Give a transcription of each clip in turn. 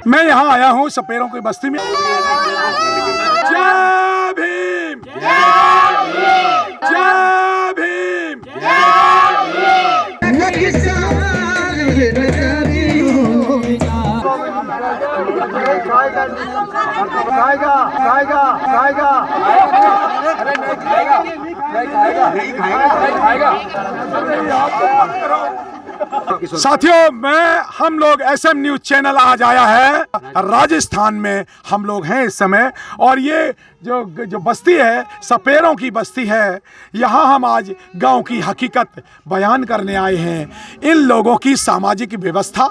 मैं यहाँ आया हूँ सपेरों की बस्ती में। जय भीम, जय भीम। साथियों, हम लोग SM न्यूज चैनल आज आया है राजस्थान में। हम लोग हैं इस समय, और ये जो बस्ती है सपेरों की बस्ती है। यहाँ हम आज गांव की हकीकत बयान करने आए हैं। इन लोगों की सामाजिक व्यवस्था,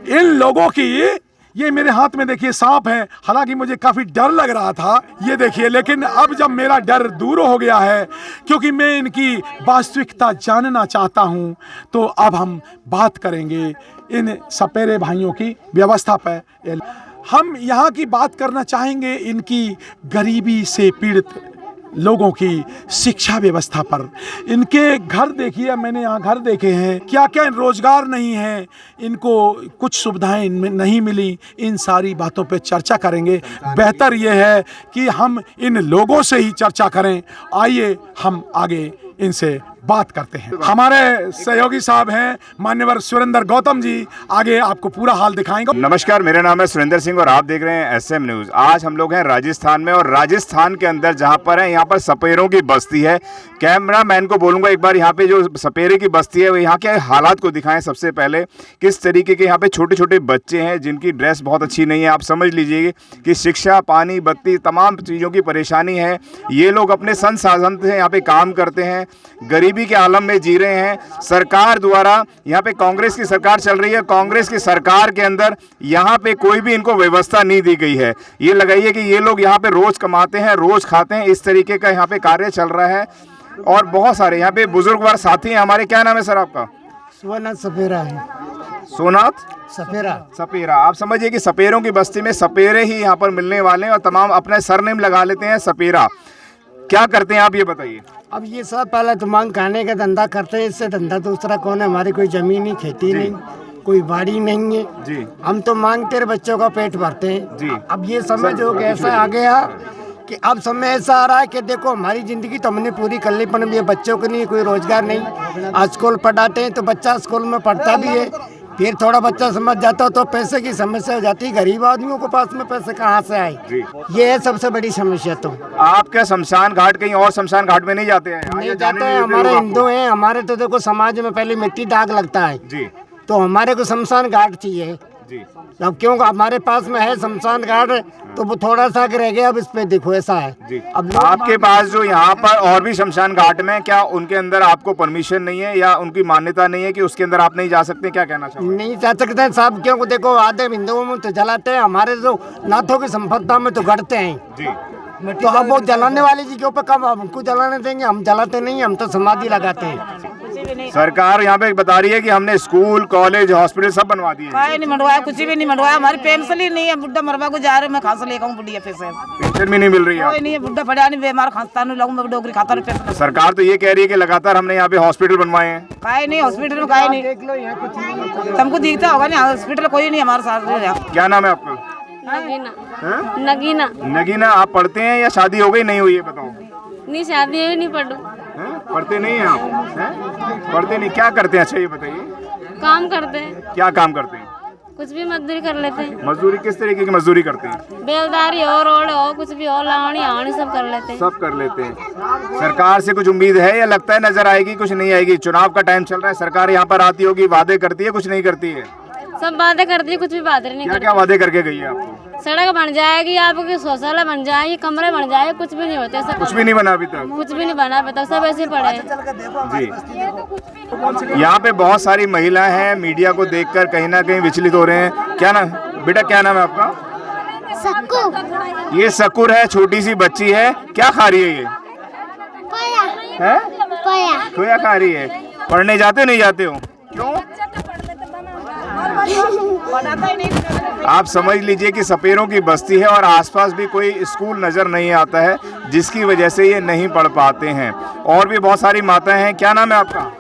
इन लोगों की, ये मेरे हाथ में देखिए सांप है। हालांकि मुझे काफ़ी डर लग रहा था, ये देखिए, लेकिन अब जब मेरा डर दूर हो गया है, क्योंकि मैं इनकी वास्तविकता जानना चाहता हूं, तो अब हम बात करेंगे इन सपेरे भाइयों की व्यवस्था पर। हम यहाँ की बात करना चाहेंगे इनकी गरीबी से पीड़ित लोगों की शिक्षा व्यवस्था पर। इनके घर देखिए, मैंने यहाँ घर देखे हैं, क्या क्या रोजगार नहीं है, इनको कुछ सुविधाएं इनमें नहीं मिली। इन सारी बातों पे चर्चा करेंगे। बेहतर यह है कि हम इन लोगों से ही चर्चा करें। आइए हम आगे इनसे बात करते हैं। हमारे सहयोगी साहब हैं मान्यवर सुरेंद्र गौतम जी, आगे आपको पूरा हाल दिखाएंगे। नमस्कार, मेरा नाम है सुरेंद्र सिंह और आप देख रहे हैं SM न्यूज़। आज हम लोग हैं राजस्थान में, और राजस्थान के अंदर जहां पर है, यहाँ पर सपेरों की बस्ती है। कैमरा मैन को बोलूँगा एक बार यहाँ पे जो सपेरे की बस्ती है, वो यहाँ के हालात को दिखाएं। सबसे पहले किस तरीके के यहाँ पे छोटे छोटे बच्चे हैं जिनकी ड्रेस बहुत अच्छी नहीं है। आप समझ लीजिए कि शिक्षा, पानी, बत्ती, तमाम चीज़ों की परेशानी है। ये लोग अपने संसाधन से यहाँ पे काम करते हैं, गरीबी के आलम में जी रहे हैं। सरकार द्वारा, यहाँ पे कांग्रेस की सरकार चल रही है, कांग्रेस की सरकार के अंदर यहाँ पे कोई भी इनको व्यवस्था नहीं दी गई है। ये लगाइए कि ये लोग यहाँ पे रोज कमाते हैं, रोज खाते हैं, इस तरीके का यहाँ पे कार्य चल रहा है। और बहुत सारे यहाँ पे बुजुर्गवार साथी हैं हमारे। क्या नाम है सर आपका? सोनाथ सपेरा है। सोनाथ सपेरा। आप समझिए कि सपेरों की बस्ती में सपेरे ही यहाँ पर मिलने वाले हैं, और तमाम अपने सरनेम लगा लेते हैं सपेरा। क्या करते हैं आप, ये बताइए। अब ये सब पहले तो मांग खाने का धंधा करते हैं, इससे धंधा दूसरा कौन है? हमारी कोई जमीन नहीं, खेती नहीं, कोई बाड़ी नहीं है जी। हम तो मांगते बच्चों का पेट भरते हैं जी। अब ये समय जो ऐसा आ गया कि अब समय ऐसा आ रहा है कि देखो, हमारी जिंदगी तो हमने पूरी कर ली, पर ये बच्चों को नहीं, कोई रोजगार नहीं। आज स्कूल पढ़ाते हैं तो बच्चा स्कूल में पढ़ता भी है, फिर थोड़ा बच्चा समझ जाता हो तो पैसे की समस्या हो जाती है। गरीब आदमियों के पास में पैसे कहाँ से आए? ये है सबसे बड़ी समस्या। तो आप क्या शमशान घाट, कहीं और शमशान घाट में नहीं जाते हैं? नहीं जाते हैं, हमारे हिंदू हैं। हमारे तो देखो समाज में पहले मिट्टी दाग लगता है जी, तो हमारे को शमशान घाट चाहिए जी। अब क्यों हमारे पास में है शमशान घाट, तो वो थोड़ा सा रह गया। अब इस पे देखो ऐसा है जी। अब आपके पास जो यहाँ पर और भी शमशान घाट में, क्या उनके अंदर आपको परमिशन नहीं है या उनकी मान्यता नहीं है कि उसके अंदर आप नहीं जा सकते? क्या कहना चाहोगे? नहीं जा सकते हैं साहब, क्यों? देखो आधे हिंदुओं में तो जलाते हैं, हमारे जो नाथों की संपदा में तो गढ़ते हैं जी। तो अब वो जलाने वाले जी के ऊपर कब हमको जलाने देंगे? हम जलाते नहीं, हम तो समाधि लगाते हैं। सरकार यहाँ पे बता रही है कि हमने स्कूल, कॉलेज, हॉस्पिटल सब बनवा दिए। नहीं बनवाया, कुछ भी नहीं बनवाया। हमारी पेंशन ही नहीं है, बुढ़ा मरवा को जा रहे, मैं खांसा लेकर बुढ़िया पेंशन भी नहीं मिल रही है। कोई नहीं है, बुढ़ा पड़ा नहीं, बीमार खांसता नहीं लगूंगा, डोगरी खाता नहीं। सरकार तो ये कह रही है कि लगातार हमने यहाँ पे हॉस्पिटल बनवाए हैं। काहे नहीं, हॉस्पिटल में काहे नहीं, तुमको दिखता होगा नहीं, हॉस्पिटल कोई नहीं हमारे साथ। क्या नाम है आपका? नगीना। नगीना, आप पढ़ते हैं या शादी हो गई नहीं हुई है? बताओ। नहीं, शादी है, नहीं पढ़ू। पढ़ते नहीं हैं आप? पढ़ते नहीं, क्या करते हैं? अच्छा ये बताइए। काम करते हैं। क्या काम करते हैं? कुछ भी मजदूरी कर लेते हैं। मजदूरी किस तरीके की मजदूरी करते हैं? बेलदारी हो, रोड हो, कुछ भी हो, लावणी आवणी सब कर लेते हैं। सब कर लेते हैं। सरकार से कुछ उम्मीद है या लगता है नजर आएगी? कुछ नहीं आएगी। चुनाव का टाइम चल रहा है, सरकार यहाँ पर आती होगी, वादे करती है, कुछ नहीं करती है? सब वादे करती है, कुछ भी वादे नहीं करती। क्या वादे करके गई है आपको? सड़क बन जाएगी, आपके शौचालय बन जाएगी, कमरे बन जाए, कुछ भी नहीं होते। कुछ भी नहीं बना अभी तक? कुछ भी नहीं बना अभी तक, सब ऐसे पड़े जी। यहाँ पे बहुत सारी महिलाएं हैं, मीडिया को देखकर कहीं ना कहीं विचलित हो रहे हैं। क्या नाम बेटा, क्या नाम है आपका? सक्कू। ये सकुर है, छोटी सी बच्ची है, क्या खा रही है ये? है? खोया खा रही है। पढ़ने जाते हो नहीं जाते हो? क्यों? आप समझ लीजिए कि सपेरों की बस्ती है और आसपास भी कोई स्कूल नजर नहीं आता है, जिसकी वजह से ये नहीं पढ़ पाते हैं। और भी बहुत सारी माताएं हैं। क्या नाम है आपका?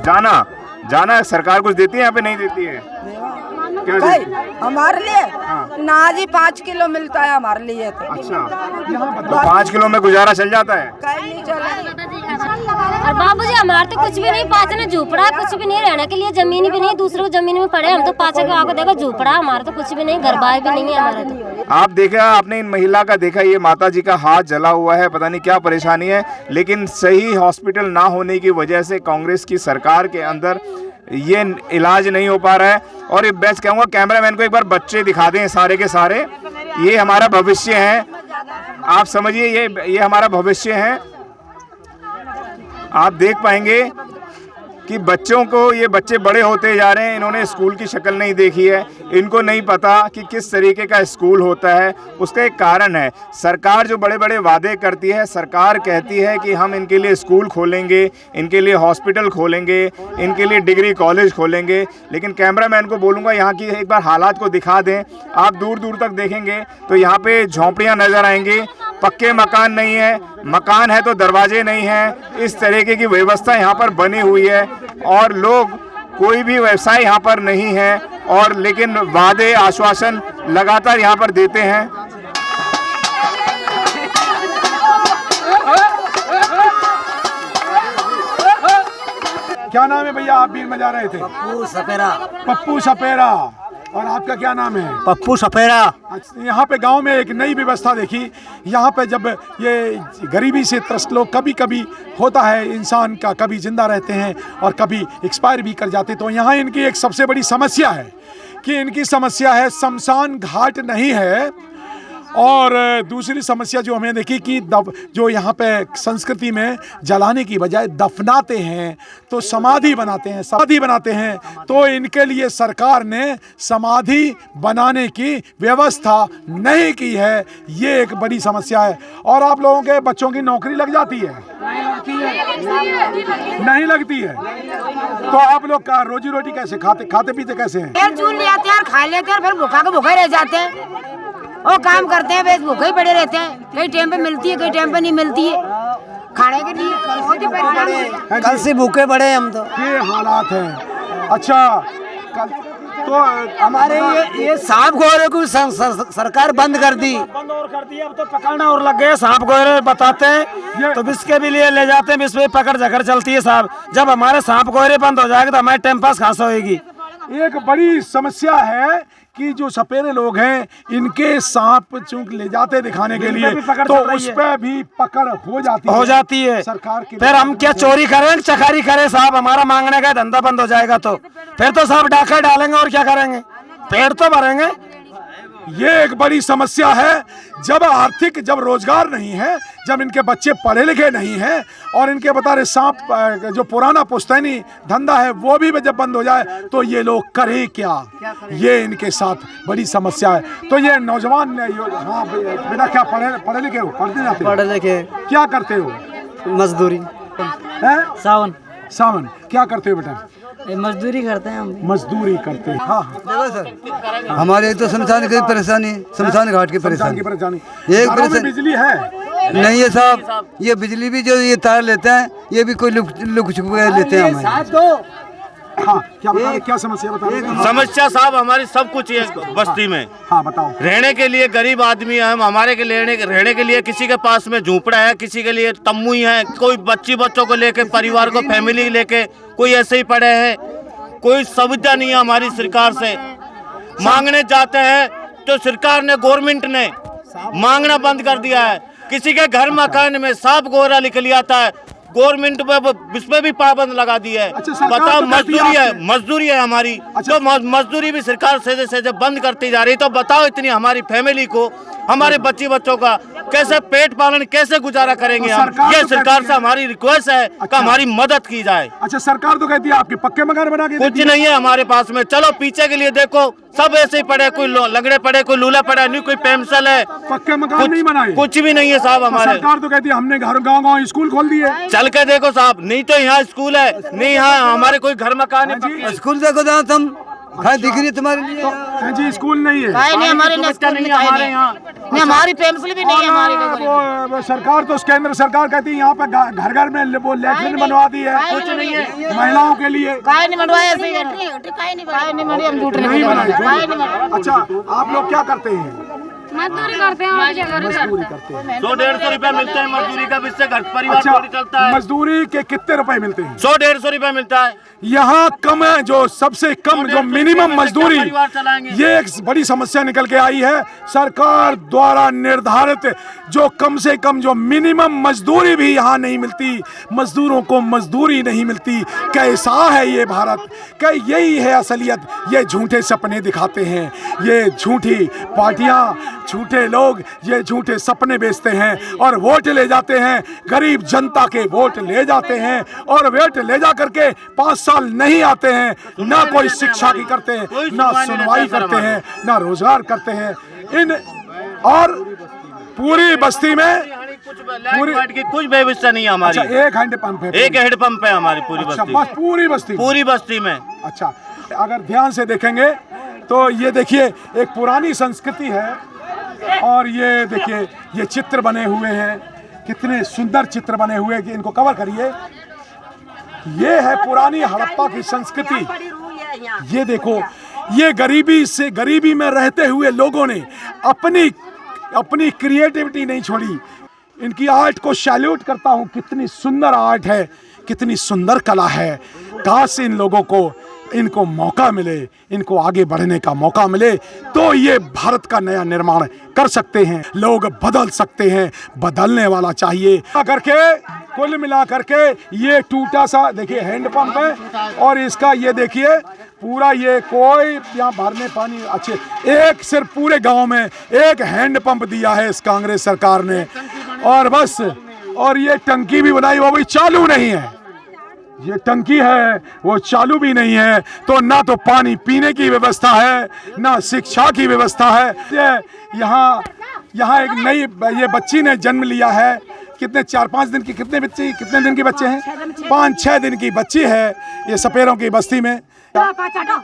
जाना। जाना। सरकार कुछ देती है यहाँ पे? नहीं देती है। क्या कई देती हैं? हमारे लिए ना जी 5 किलो मिलता है हमारे लिए तो अच्छा, तो 5 किलो में गुजारा चल जाता है? कहीं नहीं चला। और बाबूजी हमारे तो कुछ भी नहीं, पाँच ने झूपड़ा, कुछ भी नहीं, रहने के लिए जमीन भी नहीं, दूसरों की जमीन में पड़े, हम तो पाँच के आगे देखो झूपड़ा, हमारा तो कुछ भी नहीं, घर बार भी नहीं है हमारा तो। आप देखा, आपने इन महिला का देखा, ये माता जी का हाथ जला हुआ है, पता नहीं क्या परेशानी है, लेकिन सही हॉस्पिटल ना होने की वजह से कांग्रेस की सरकार के अंदर ये इलाज नहीं हो पा रहा है। और ये बेस्ट कहूँगा कैमरामैन को एक बार बच्चे दिखा दें सारे के सारे, ये हमारा भविष्य है, आप समझिए ये हमारा भविष्य है। आप देख पाएंगे कि बच्चों को, ये बच्चे बड़े होते जा रहे हैं, इन्होंने स्कूल की शक्ल नहीं देखी है, इनको नहीं पता कि किस तरीके का स्कूल होता है। उसका एक कारण है, सरकार जो बड़े बड़े वादे करती है, सरकार कहती है कि हम इनके लिए स्कूल खोलेंगे, इनके लिए हॉस्पिटल खोलेंगे, इनके लिए डिग्री कॉलेज खोलेंगे, लेकिन कैमरामैन को बोलूँगा यहाँ की एक बार हालात को दिखा दें। आप दूर दूर तक देखेंगे तो यहाँ पे झोंपड़ियाँ नज़र आएंगी, पक्के मकान नहीं है, मकान है तो दरवाजे नहीं हैं, इस तरीके की व्यवस्था यहाँ पर बनी हुई है। और लोग, कोई भी व्यवसाय यहाँ पर नहीं है, और लेकिन वादे आश्वासन लगातार यहाँ पर देते हैं। क्या नाम है भैया, आप भीड़ में जा रहे थे? पप्पू सपेरा। पप्पू सपेरा। और आपका क्या नाम है? पप्पू सपेरा। अच्छा, यहाँ पे गांव में एक नई व्यवस्था देखी। यहाँ पे जब ये गरीबी से त्रस्त लोग, कभी कभी होता है इंसान का, कभी जिंदा रहते हैं और कभी एक्सपायर भी कर जाते, तो यहाँ इनकी एक सबसे बड़ी समस्या है कि इनकी समस्या है शमशान घाट नहीं है। और दूसरी समस्या जो हमें देखी कि जो यहाँ पे संस्कृति में जलाने की बजाय दफनाते हैं तो समाधि बनाते हैं, समाधि बनाते हैं, तो इनके लिए सरकार ने समाधि बनाने की व्यवस्था नहीं की है। ये एक बड़ी समस्या है। और आप लोगों के बच्चों की नौकरी लग जाती है? नहीं लगती है। तो आप लोग का रोजी रोटी कैसे, खाते पीते कैसे हैं? चून ले आते हैं और खा लेते हैं, फिर भूखा के भूखे रह जाते हैं। वो काम करते हैं, बस भूखे ही पड़े रहते हैं, कई टाइम पे मिलती है, कई टाइम पे नहीं मिलती है खाने के लिए। बहुत ही परेशान, कल से भूखे पड़े हम तो, ये हालात हैं। अच्छा, कल तो हमारे ये सांप गोरे को सरकार बंद कर दी, अब तो पकड़ना और लग गए। सांप गोरे बताते हैं तो विष के भी लिए ले जाते हैं, विष पे पकड़ झकड़ चलती है साहब। जब हमारे सांप गोरे बंद हो जाएगा तो हमारे टाइम पास खास होगी। एक बड़ी समस्या है कि जो सपेरे लोग हैं, इनके सांप चूंकि ले जाते दिखाने के लिए, तो उस पर भी पकड़ हो जाती है सरकार की। फिर हम क्या चोरी करें, चकारी करें साहब? हमारा मांगने का धंधा बंद हो जाएगा तो फिर तो साहब डाका डालेंगे और क्या करेंगे, पेड़ तो भरेंगे। ये एक बड़ी समस्या है। जब रोजगार नहीं है, जब इनके बच्चे पढ़े लिखे नहीं हैं, और इनके बता रहे सांप जो पुराना पुश्तैनी धंधा है वो भी जब बंद हो जाए तो ये लोग करें क्या? ये इनके साथ बड़ी समस्या है। तो ये नौजवान, हाँ बेटा, क्या पढ़े लिखे हो? पढ़ते जाते हो? पढ़े लिखे। क्या करते हो? मजदूरी। सावन क्या करते हो बेटा? मजदूरी करते हैं हम। मजदूरी करते हैं। हाँ देखो सर, हमारे तो शमशान की परेशानी, शमशान घाट की परेशानी। एक परेशानी बिजली है नहीं है साहब, ये बिजली भी जो ये तार लेते हैं, ये भी कोई लुक छुप लेते हैं हमारे। हाँ, क्या समस्या बताओ? समस्या साहब हमारी सब कुछ है बस्ती में। हाँ बताओ। रहने के लिए गरीब आदमी है हम, हमारे के रहने के लिए किसी के पास में झूंपड़ा है, किसी के लिए तम्बू ही है, कोई बच्चों को लेके, परिवार को, फैमिली लेके कोई ऐसे ही पड़े हैं, कोई सुविधा नहीं है हमारी सरकार से। मांगने जाते हैं तो सरकार ने, गवर्नमेंट ने मांगना बंद कर दिया है। किसी के घर मकान में सांप गोरा निकल आता है, गवर्नमेंट पे इस पे भी पाबंद लगा दी है। बताओ, मजदूरी है हमारी। तो मजदूरी भी सरकार से बंद करती जा रही, तो बताओ इतनी हमारी फैमिली को, हमारे बच्चों का कैसे पेट पालन, कैसे गुजारा करेंगे हम? ये सरकार से हमारी रिक्वेस्ट है कि हमारी मदद की जाए। अच्छा, सरकार तो कहती है आपके पक्के मकान बना के, कुछ नहीं है हमारे पास में। चलो पीछे के लिए देखो, सब ऐसे ही पड़े, कोई लंगड़े पड़े, कोई लूला पड़ा, नहीं कोई पेंसिल है, पक्के मकान नहीं बनाए, कुछ भी नहीं है साहब हमारे। सरकार तो कहती है हमने गाँव स्कूल खोल दिए। चल के देखो साहब, नहीं तो यहाँ स्कूल है, नहीं यहाँ हमारे कोई घर मकान है। स्कूल देखो जहाँ तुम, हाँ दिख रही है तुम्हारे लिए। तो जी स्कूल नहीं है, नहीं हमारे हमारे यहाँ हमारी पेंसिल भी नहीं है हमारी। वो सरकार तो केंद्र सरकार कहती है यहाँ पे घर घर में वो लैट्रिन बनवा दी है, कुछ नहीं है महिलाओं के लिए। काय नहीं बनवाया ऐसे नहीं हम झूठ नहीं बनाए। अच्छा आप लोग क्या करते हैं? मजदूरी करते हैं और क्या करें? मजदूरी करते हैं। 100-150 रुपया मिलता है मजदूरी का, जिससे घर परिवार थोड़ी चलता है। मजदूरी के कितने रुपए मिलते हैं? 100-150 रुपया मिलता है। यहाँ कम है, जो सबसे कम जो मिनिमम मजदूरी, ये एक बड़ी समस्या निकल के आई है। सरकार द्वारा निर्धारित जो कम से कम जो मिनिमम मजदूरी भी यहाँ नहीं मिलती, मजदूरों को मजदूरी नहीं मिलती। कैसा है ये भारत? क्या यही है असलियत? ये झूठे सपने दिखाते हैं, ये झूठी पार्टियाँ, झूठे लोग ये झूठे सपने बेचते हैं और वोट ले जाते हैं, गरीब जनता के वोट ले जाते हैं और वोट ले जा करके 5 साल नहीं आते हैं, ना कोई शिक्षा की करते हैं, ना सुनवाई करते हैं, ना रोजगार करते हैं। इन और पूरी बस्ती में कुछ व्यवस्था नहीं है हमारी। अच्छा, एक हैंडपंप है, एक हैंडपंप है हमारी पूरी बस्ती। बस पूरी बस्ती में। अच्छा, अगर ध्यान से देखेंगे तो ये देखिए एक पुरानी संस्कृति है और ये देखिए ये चित्र बने हुए हैं, कितने सुंदर चित्र बने हुए हैं कि इनको कवर करिए। ये है पुरानी हड़प्पा की संस्कृति। ये देखो, ये गरीबी में रहते हुए लोगों ने अपनी क्रिएटिविटी नहीं छोड़ी। इनकी आर्ट को सैल्यूट करता हूँ, कितनी सुंदर आर्ट है, कितनी सुंदर कला है। काश इन लोगों को इनको मौका मिले, इनको आगे बढ़ने का मौका मिले तो ये भारत का नया निर्माण कर सकते हैं, लोग बदल सकते हैं। बदलने वाला चाहिए करके कुल मिला करके ये टूटा सा देखिए हैंडपंप है और इसका ये देखिए पूरा ये कोई यहाँ भरने पानी अच्छे एक सिर्फ पूरे गांव में एक हैंडपंप दिया है इस कांग्रेस सरकार ने और बस। और ये टंकी भी बनाई, वो भी चालू नहीं है। ये टंकी है वो चालू भी नहीं है, तो ना तो पानी पीने की व्यवस्था है ना शिक्षा की व्यवस्था है। ये यहाँ एक नई ये बच्ची ने जन्म लिया है, कितने 4-5 दिन की, कितने दिन के बच्चे हैं? 5-6 दिन की बच्ची है। ये सपेरों की बस्ती में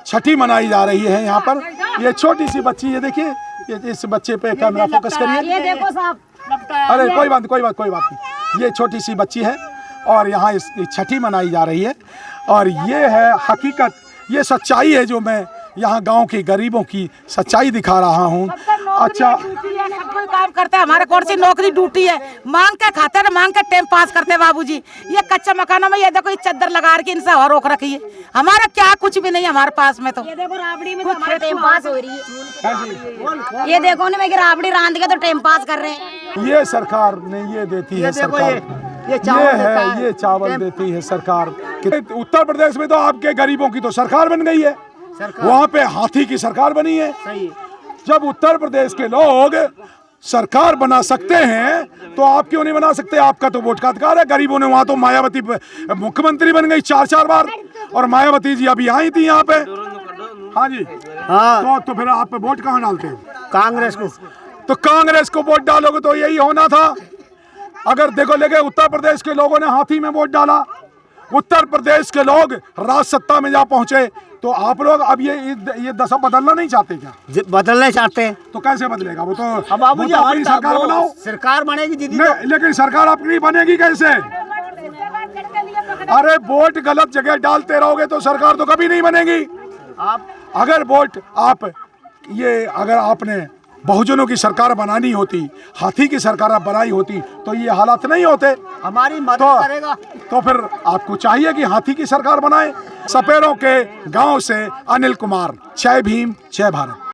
छठी मनाई जा रही है यहाँ पर। ये छोटी सी बच्ची, ये देखिए, ये इस बच्चे पे कैमरा फोकस करिए। ये देखो साहब, अरे कोई बात नहीं। ये छोटी सी बच्ची है और यहाँ इसकी छठी मनाई जा रही है और ये है हकीकत, ये सच्चाई है जो मैं यहाँ गांव के गरीबों की सच्चाई दिखा रहा हूँ। अच्छा, सब कोई काम करते हैं, हमारे कौन सी नौकरी ड्यूटी है? मांग के खाते हैं, मांग के टाइम पास करते हैं बाबूजी। ये कच्चा मकानों में ये देखो, ये चद्दर लगा के इनसे हवा रोक रखी है। हमारा क्या कुछ भी नहीं है हमारे पास में। तो ये देखो राबड़ी में तो टाइम पास हो रही है। ये देखो ना, मैं राबड़ी रांध के तो टाइम पास कर रहे हैं। ये सरकार ने ये देती है, सरकार ये चावल देती है सरकार। उत्तर प्रदेश में तो आपके गरीबों की तो सरकार बन गई है, वहाँ पे हाथी की सरकार बनी है। जब उत्तर प्रदेश के लोग सरकार बना सकते हैं तो आप क्यों नहीं बना सकते? आपका तो वोट का अधिकार है। गरीबों ने वहाँ तो मायावती मुख्यमंत्री बन गई 4-4 बार और मायावती जी अभी आई थी यहाँ पे। हाँ जी, हाँ। तो फिर आप वोट कहाँ डालते हैं? कांग्रेस को। तो कांग्रेस को वोट डालोगे तो यही होना था। अगर देखो लेके उत्तर प्रदेश के लोगों ने हाथी में वोट डाला, उत्तर प्रदेश के लोग राज सत्ता में जा पहुंचे, तो आप लोग अब ये दशा बदलना नहीं चाहते क्या? बदलना चाहते हैं तो कैसे बदलेगा? वो तो अब अपनी सरकार बनाओ, सरकार बनेगी लेकिन सरकार अपनी बनेगी कैसे? अरे वोट गलत जगह डालते रहोगे तो सरकार तो कभी नहीं बनेगी। अगर वोट अगर आपने बहुजनों की सरकार बनानी होती, हाथी की सरकार बनाई होती तो ये हालात नहीं होते। हमारी मदद करेगा तो फिर आपको चाहिए कि हाथी की सरकार बनाए। सपेरों के गांव से अनिल कुमार। जय भीम, जय भारत।